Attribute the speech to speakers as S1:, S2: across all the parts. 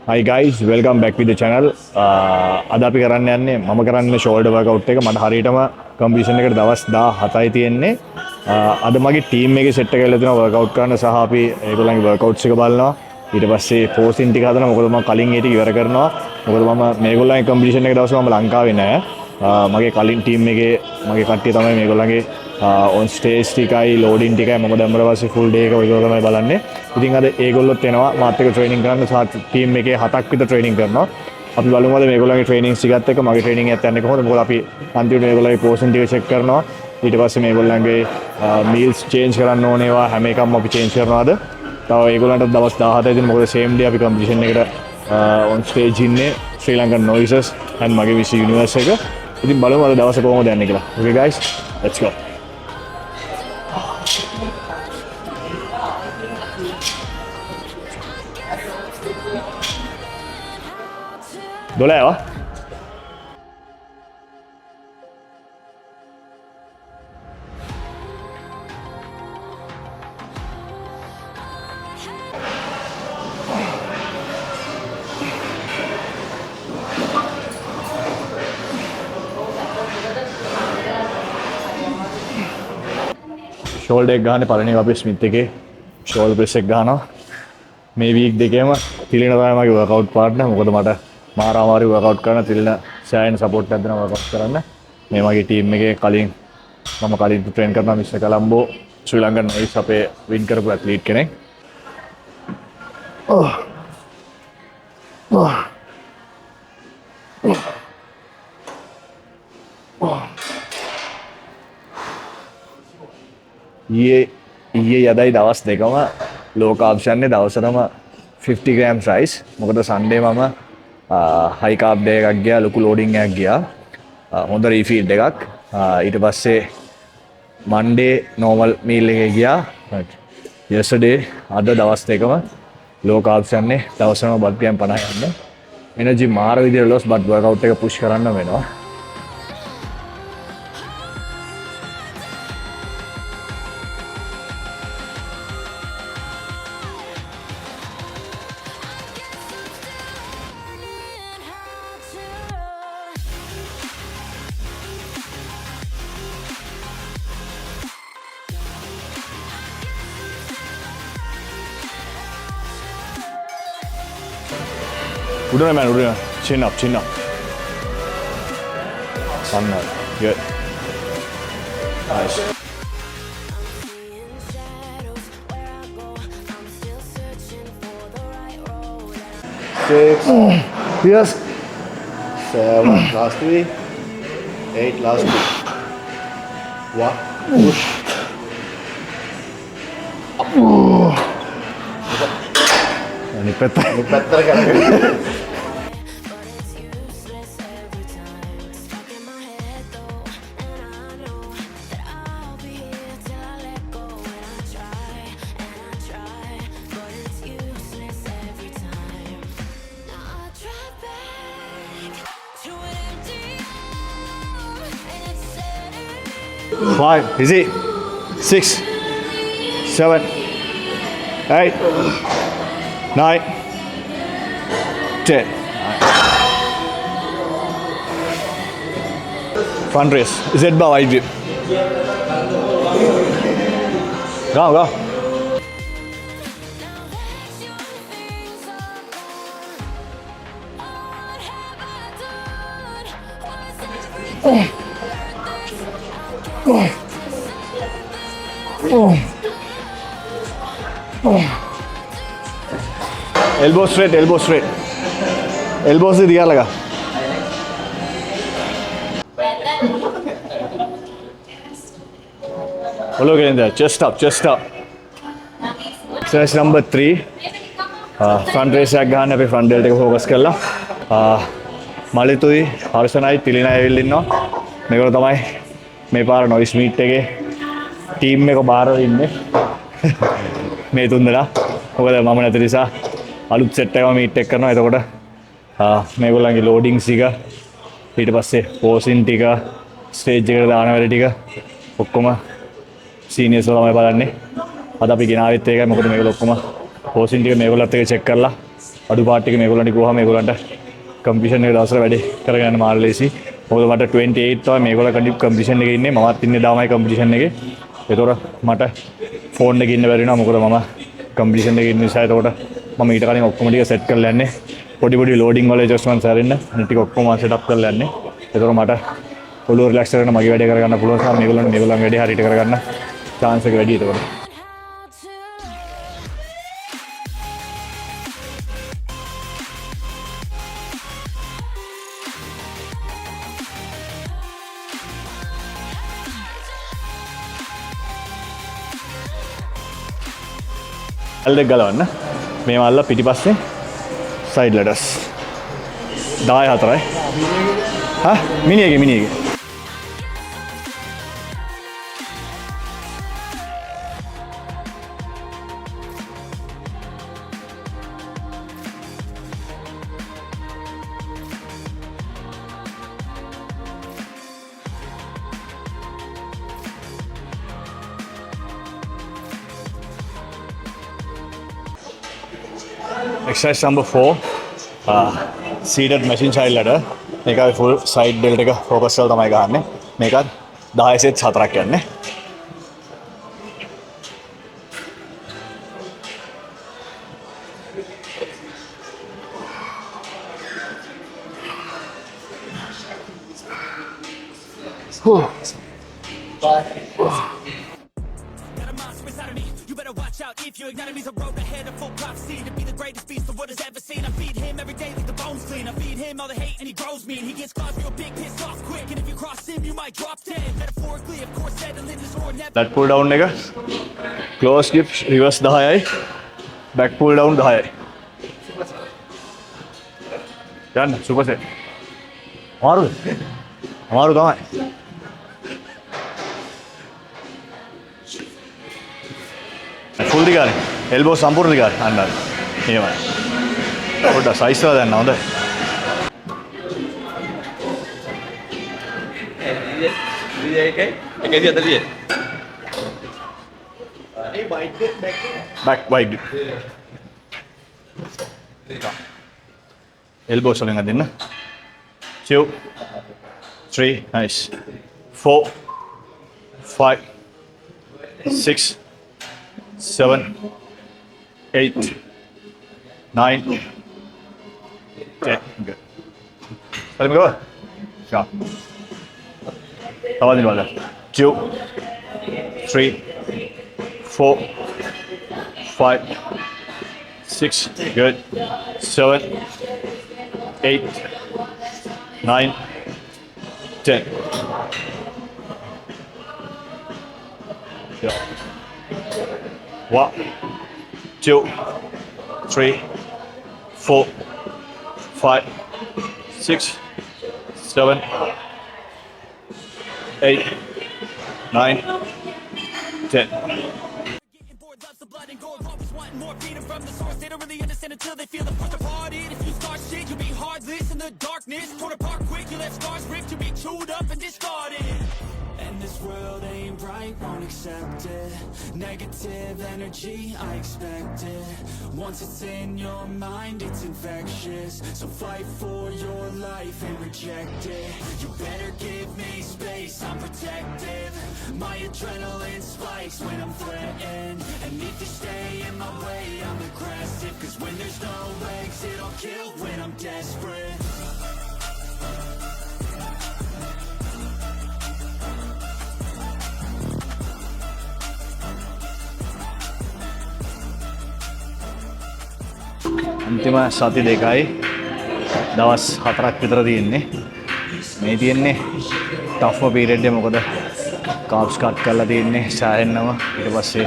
S1: Hi guys, welcome back with the channel. අද අපි කරන්න යන්නේ මම කරන්නේ shoulder workout එක. මට හරියටම competition එකට දවස් 17යි තියෙන්නේ. අද මගේ team එකේ set එක කරලා තියෙනවා workout කරන්න සහ අපි ඒගොල්ලන්ගේ workouts එක බලනවා. ඊට පස්සේ posing ටික හදනවා. මොකද මම කලින් ඒ ටික ඉවර කරනවා. මොකද මම මේගොල්ලන්ගේ competition එක දවසේ මම ලංකාවේ නෑ. මගේ කලින් team එකේ මගේ කට්ටිය තමයි මේගොල්ලන්ගේ on stage ටිකයි loading ටිකයි මම දැන් ඊට පස්සේ full day එක ඔයගොල්ලෝ තමයි බලන්නේ. ඉතින් අද ඒගොල්ලොත් එනවා මාත් එක්ක training කරන්න සහ team එකේ 7ක් විතර training කරනවා. අපි බලමු අද මේගොල්ලන්ගේ training ටිකත් එක්ක මගේ training එකත් යන්නේ කොහොමද? මොකද අපි අන්තිමට මේගොල්ලන්ගේ posing ටික check කරනවා. ඊට පස්සේ මේගොල්ලන්ගේ meals change කරන්න ඕනේ ඒවා හැම එකක්ම අපි change කරනවා අද. තව ඒගොල්ලන්ට දවස් 17යි දින මොකද same day අපි competition එකට on stage ඉන්නේ Sri Lankan Noises and මගේ Miss Universe එක. ඉතින් බලමු අද දවසේ කොහොමද යන්නේ කියලා. Okay guys, let's go. Dolewa? Shoulder එක ගහන්නේ පළවෙනි අපි ස්මිත් එකේ ෂෝල්ඩර් ප්‍රෙස් එක ගහනවා. මේ වීක් දෙකේම තිලින තමයි මගේ වර්කවුට් පාර්ට්නර්. මොකද මට මාර අමාරු වර්කවුට් කරන්න තිලින සෑහෙන සපෝට් එකක් දෙනවා වර්කවුට් කරන්න. මේ මගේ ටීම් එකේ කලින් ට්‍රේන් කරනවා මිස්ටර් කොලම්බෝ ශ්‍රී ලංකන් නොයිස් අපේ වින් කරපු ඇත්ලීට් කෙනෙක්. ඊයේ යදයි දවස් දෙකම ලෝ කාබ්ස් යන්නේ දවසටම 50 grams rice. මොකද සන්ඩේ මම හයි කාබ් ඩේ එකක් ගියා, ලොකු ලෝඩින් එකක් ගියා. හොඳ රීෆීඩ් එකක්. ඊට පස්සේ මන්ඩේ නෝමල් මීල් එකේ ගියා. යස්ටර්ඩේ අද දවස් දෙකම ලෝ කාබ්ස් යන්නේ දවසටම බත් ග්‍රෑම් 50 යන්නේ. එනර්ජි මාර විදියට ලොස් බට් වර්කවුට් එක පුෂ් කරන්න වෙනවා. Udana man, Udana. Chin up, chin up. Sun up. Good. Nice. Six. Yes. Seven. Last three. 8. Last two. One. Push. Ini petar. Ini petar kan. Five, easy. 6, 7, 8, 9, 10. Front raise. Z bar wide grip. Go, go. Elbow straight, elbow straight. Elbow से दिया लगा. Follow again there. Chest up, chest up. Exercise number 3. Front raise එක ගන්න අපි front delt එක focus කරලා. මලිතුයි හර්ෂණයි තිලිනයි ඇවිල්ලා ඉන්නවා. මේගොල්ලෝ තමයි මේ පාර noise meet එකේ team එක බාරව ඉන්නේ. මේ තුන්දෙනා. මොකද මම නැති නිසා අලුත් සෙට් එකම මීට් එක කරනවා. එතකොට මේගොල්ලන්ගේ ලෝඩින්ග්ස් ටික ඊට පස්සේ පෝසින් ටික ස්ටේජ් එකට දාන වැඩ ටික ඔක්කොම සීනියර්ස්ලා තමයි බලන්නේ. අද අපි ගෙනාවෙත් ඒකයි මොකද මේගොල්ලෝ ඔක්කොම පෝසින් ටික මේගොල්ලොත් එක චෙක් කරලා අඩු පාට් එක මේගොල්ලන්ට ගිහුවාම මේගොල්ලන්ට කම්පිටිෂන් එක දවසට වැඩි කරගෙන යන්න මාර ලේසි. මොකද මට 28 තමයි මේගොල්ලෝ කම්පිටිෂන් එකේ ඉන්නේ. මමත් ඉන්නේ දාමයි කම්පිටිෂන් එකේ. ඒතකොට මට ෆෝන් එකේ ඉන්න බැරි වෙනවා. මොකද මම කම්පිටිෂන් එකේ ඉන්න නිසා. ඒතකොට මම ඊට කලින් ඔක්කොම ටික සෙට් කරලා යන්නේ. පොඩි ලෝඩින් වල ඇඩ්ජස්ට්මන්ට්ස් හරින්න අනිත් ටික ඔක්කොම සෙටප් කරලා යන්නේ. ඒතකොට මට ඔළුව රිලැක්ස් කරගෙන මගේ වැඩේ කරගන්න පුළුවන් නිසා මේගොල්ලන්ගේ වැඩේ හරියට කරගන්න chance එක වැඩි. ඒතකොට ඇල් දෙක ගලවන්න. මේ මල්ල පිටිපස්සේ සයිඩ් ලෙටස් 14යි. හා මිනිහගේ exercise number 4 seated machine child ladder. මේක full side delt එක focus කරලා තමයි ගහන්නේ. මේකත් 10 set 4ක් යන්නේ.
S2: If you ignite me's a road ahead, a full prophecy to be the greatest beast the world has ever seen. I feed him every day like the bones clean. I feed him all the hate and he grows me. And he gets claws real big, pissed off quick. And if you cross him, you might drop dead. Metaphorically, of course, settling his or never.
S1: that pull down එක close grip reverse 10යි back pull down 10යි. යන්න super set. අමාරු තමයි. full දිගානේ elbow සම්පූර්ණ දිගානේ අන්න හරි. එහෙමයි. පොඩ්ඩක් size එක දැනන්න හොඳයි. back wide elbows වලින් අදින්න. 2 3 nice 4 5 6 7 8 9 10 good. Let me go. Sharp. Tawal din wala. 2 3 4 5 6 good. 7 8 9 10. Yeah. 1 2 3 4 5 6 7 8 9 10.
S2: Getting bored, loves the blood and gore. Always wanting more, freedom from the source. They don't really understand until they feel the force apart. If you start shit, you'll be heartless in the darkness. Torn apart quick, you left scars ripped. You'll be chewed up and discarded. And this world ain't right, won't accept it. Negative energy, I expect it. Once it's in your mind, it's infectious. So fight for your life and reject it. You better give me space, I'm protective. My adrenaline spikes when I'm threatened. And if you stay in my way, I'm aggressive. Cause when there's no exit, I'll kill when I'm desperate.
S1: අන්තිම සති දෙකයි දවස් 4ක් විතර තියෙන්නේ. මේ තියෙන්නේ ටෆ්ම period එක. මොකද කාබ්ස් කට් කරලා තියෙන්නේ සෑහෙන්නම. ඊට පස්සේ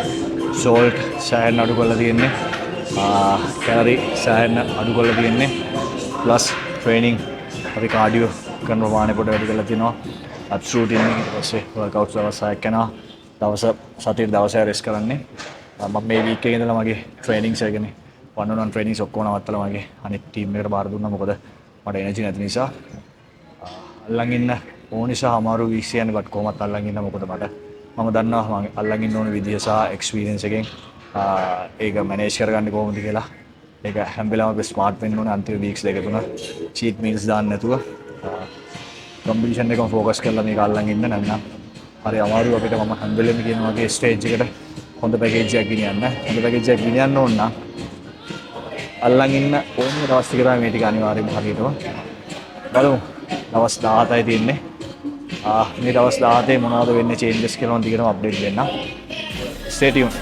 S1: සෝල්ට් සෑහෙන්න අඩු කරලා තියෙන්නේ. කැලරි සෑහෙන්න අඩු කරලා තියෙන්නේ. ප්ලස් ට්‍රේනින් අපි කාඩියෝ කරන ප්‍රමාණය පොඩ වැඩි කරලා තියෙනවා. අප්ස් රූටින් එක ඊට පස්සේ වර්ක්අවුට්ස් දවස් 6ක් කරනවා. සතියේ දවසේ රෙස්ට් කරන්නේ. මම මේ වීක් එකේ ඉඳලා මගේ ට්‍රේනින්ග්ස් එකනේ one-on-one trainings ඔක්කොම නවත්තලා මගේ අනිත් ටීම් එකට බාර දුන්නා. මොකද මට එනර්ජි නැති නිසා. අල්ලන් ඉන්න ඕන නිසා අමාරු වීක්ස් යන කොට කොහොමත් අල්ලන් ඉන්න. මොකද මම දන්නවා මම අල්ලන් ඉන්න ඕන විදිය සහ එක්ස්පීරියන්ස් එකෙන් ඒක මැනේජ් කරගන්නේ කොහොමද කියලා. ඒක හැම වෙලාවෙම අපි ස්මාර්ට් වෙන්න ඕනේ අන්තිම වීක්ස් දෙක තුන චීට් මීල්ස් දාන්න නැතුව කම්පිටිෂන් එකම ફોකස් කරලා මේක අල්ලන් ඉන්න නැත්නම් හරි අමාරුයි අපිට මම හැම වෙලෙම කියන වගේ ස්ටේජ් එකට හොඳ පැකේජ් එකක් ගෙනියන්න. හොඳ පැකේජ් එකක් ගෙනියන්න ඕන නම් අල්ලන් ඉන්න ඕනේ දවස් ටික තමයි මේ ටික අනිවාර්යයෙන්ම හරියටම බලමු. දවස් 17යි තියෙන්නේ. මේ දවස් 17 මොනවද වෙන්නේ චේන්ජස් කියලා මම දිගටම අප්ඩේට් දෙන්නම්. Stay tuned.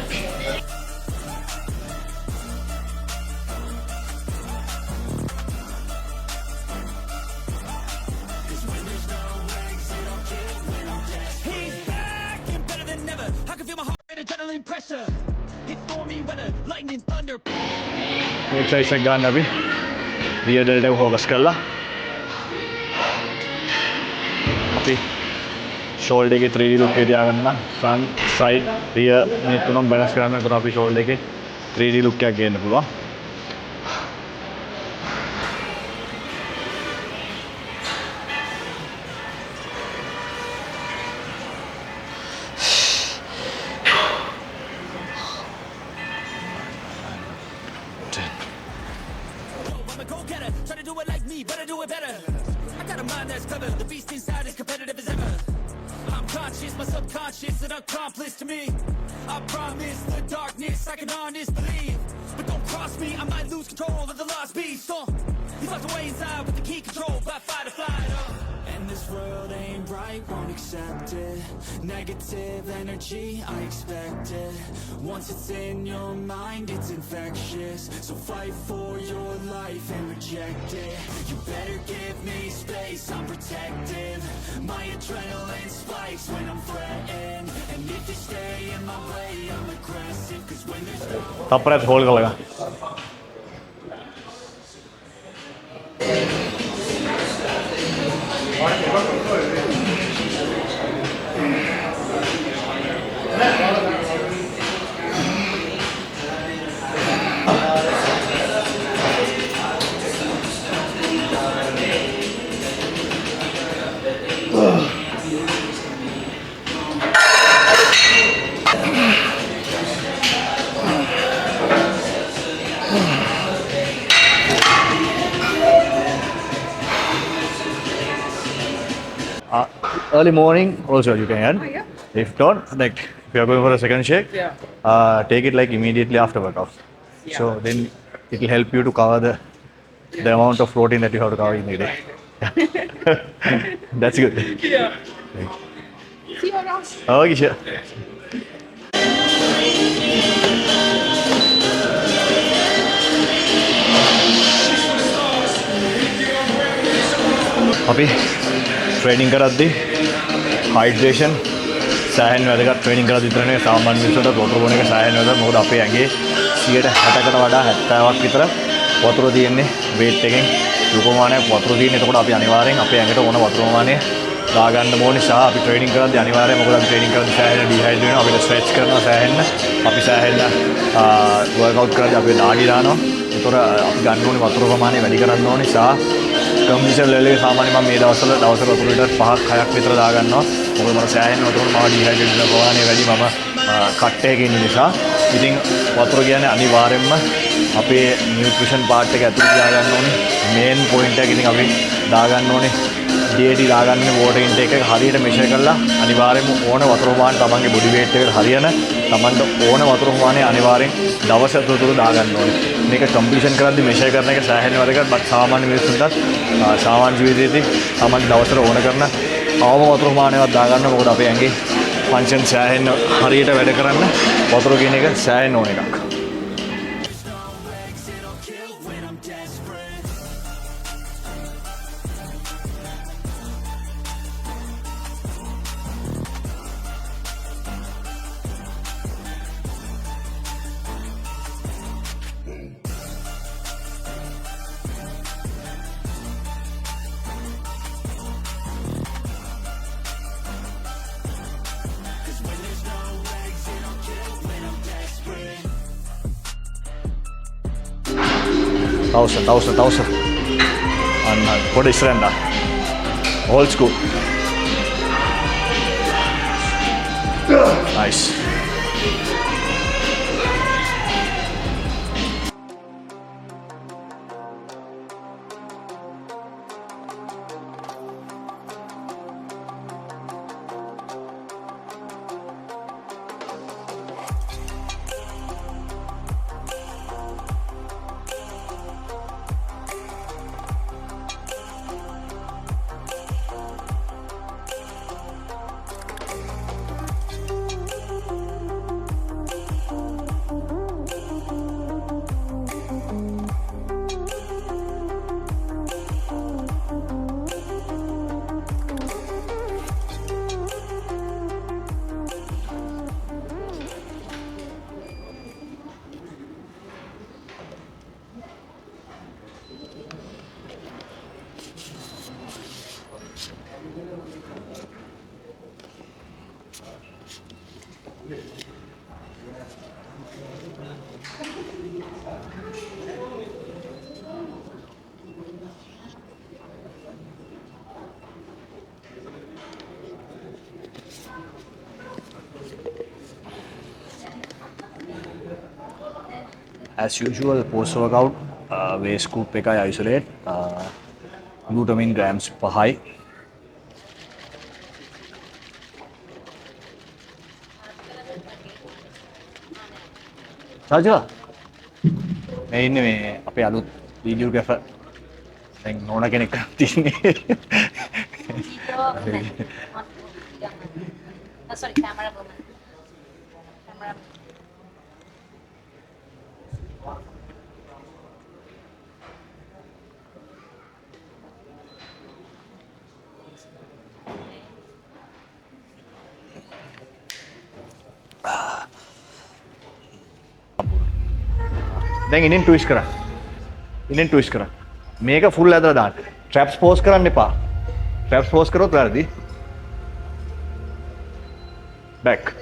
S2: He's back and better than ever. I can feel my heart rate, adrenaline pressure. It's stormy weather, lightning, thunder.
S1: Exercise එක ගන්න අපි රියර් ඩෙල්ටා එක ફોකස් කරලා අපි ෂෝල්ඩර් එකේ 3D ලුක් එක තියාගන්න ෆ්‍රන්ට් සයිඩ් රියර් මේ තුනම බැලන්ස් කරන්න කරන අපි ෂෝල්ඩර් එකේ 3D ලුක් එකක් ගන්න පුළුවන්.
S2: I'm a go-getter, try to do it like me, but I do it better. I got a mind that's clever, the beast inside is competitive as ever. I'm conscious, my subconscious, an accomplice to me. I promise the darkness, I can honestly believe. But don't cross me, I might lose control of the lost beast. He's locked away inside with the key control by fight or flight. And this world ain't right, won't accept it. Negative energy, I expect it. Once it's in your mind, it's infectious. So fight for your life and reject it. You better give me space, I'm protective. My adrenaline spikes when I'm threatened. And if you stay in my way, I'm aggressive. Cause when there's no
S1: තප්පරයක් hold කරලා ගන්න. Early morning also you can.
S3: Oh, yeah.
S1: If not, like if you are going for a second shake,
S3: Yeah.
S1: take it like immediately after workout.
S3: Yeah.
S1: So then it will help you to cover the amount of protein that you have to cover in the day. That's good.
S3: Yeah. See you around.
S1: Okay, sure. අපි training කරද්දී hydration සෑහෙන වැදගත්. Training කරද්දී විතර නෙවෙයි සාමාන්‍ය මිනිස්සුන්ට වතුර බොන එක සෑහෙන වැදගත්. මොකද අපේ ඇඟේ 60%කට වඩා 70ක් විතර වතුර තියෙන්නේ වේට් එකෙන්. ලොකු ප්‍රමාණයක් වතුර තියෙන. එතකොට අපි අනිවාර්යෙන් අපේ ඇඟට ඕන වතුර ප්‍රමාණය දාගන්න ඕනේ. සහ අපි ට්‍රේනින් කරද්දී අනිවාර්යෙන් මොකද අපි ට්‍රේනින් කරද්දී සෑහෙන ඩිහයිඩ්‍රේට් වෙනවා. අපිට ස්ට්‍රෙච් කරනවා සෑහෙන. අපි සෑහෙන වර්කවුට් කරද්දී අපි නාඩි දානවා. ඒතොර අපි ගන්න ඕනේ වතුර ප්‍රමාණය වැඩි කරන්න ඕනේ. සහ කම්පිටිෂන් ලෙවල් එකේ සාමාන්‍යයෙන් මම මේ දවස්වල දවසට වතුර ලිටර් 5ක් 6ක් විතර දා ගන්නවා. මොකද මම සෑහෙන වතුර මම ඩිහයිඩ්‍රේට් වෙන ප්‍රමාණය වැඩි. මම කට් එකේ ඉන්න නිසා. ඉතින් වතුර කියන්නේ අනිවාර්යෙන්ම අපේ නියුට්‍රිෂන් පාර්ට් එක ඇතුළේ තියා ගන්න ඕනේ. මේන් පොයින්ට් එක ඉතින් අපි දා ගන්න ඕනේ. DHT දා ගන්න ඕනේ වෝටර් ඉන්ටේක් එක හරියට මෙෂර් කරලා අනිවාර්යෙන්ම ඕන වතුර ප්‍රමාණය තමන්ගේ බොඩි වේට් එකට හරියන තමන්ට ඕන වතුර ප්‍රමාණය අනිවාර්යෙන් දවස් තුන දා ගන්න ඕනේ. මේක කම්පිටිෂන් කරද්දී මෙෂර් කරන එක සෑහෙන වැදගත්. බත් සාමාන්‍ය මිනිස්සුන්ටත් සාමාන්‍ය ජීවිතයේදී තමන්ගේ දවසට ඕන කරන අවම වතුර ප්‍රමාණයවත් දා ගන්න. මොකද අපේ ඇඟේ ෆන්ක්ෂන් සෑහෙන හරියට වැඩ කරන්න වතුර කියන එක සෑහෙන ඕන එකක්.
S2: legs, it'll kill when I'm desperate. Cause when there's no legs, it'll kill when I'm desperate.
S1: 1000 අන්න පොඩි ඉස්සරහට old school nice as usual post workout waist scoop එකයි isolate glutamine grams 5යි සාජා මේ ඉන්නේ මේ අපේ අලුත් videographer දැන් නෝනා කෙනෙක් තින්නේ
S3: sorry, camera woman. Camera.
S1: දැන් ඉන්නෙන් ට්විස්ට් කරා. ඉන්නෙන් ට්විස්ට් කරා. මේක ෆුල් ඇදලා දාන්න. ට්‍රැප්ස් පෝස් කරන්න එපා. ට්‍රැප්ස් පෝස් කරොත් වැරදි. back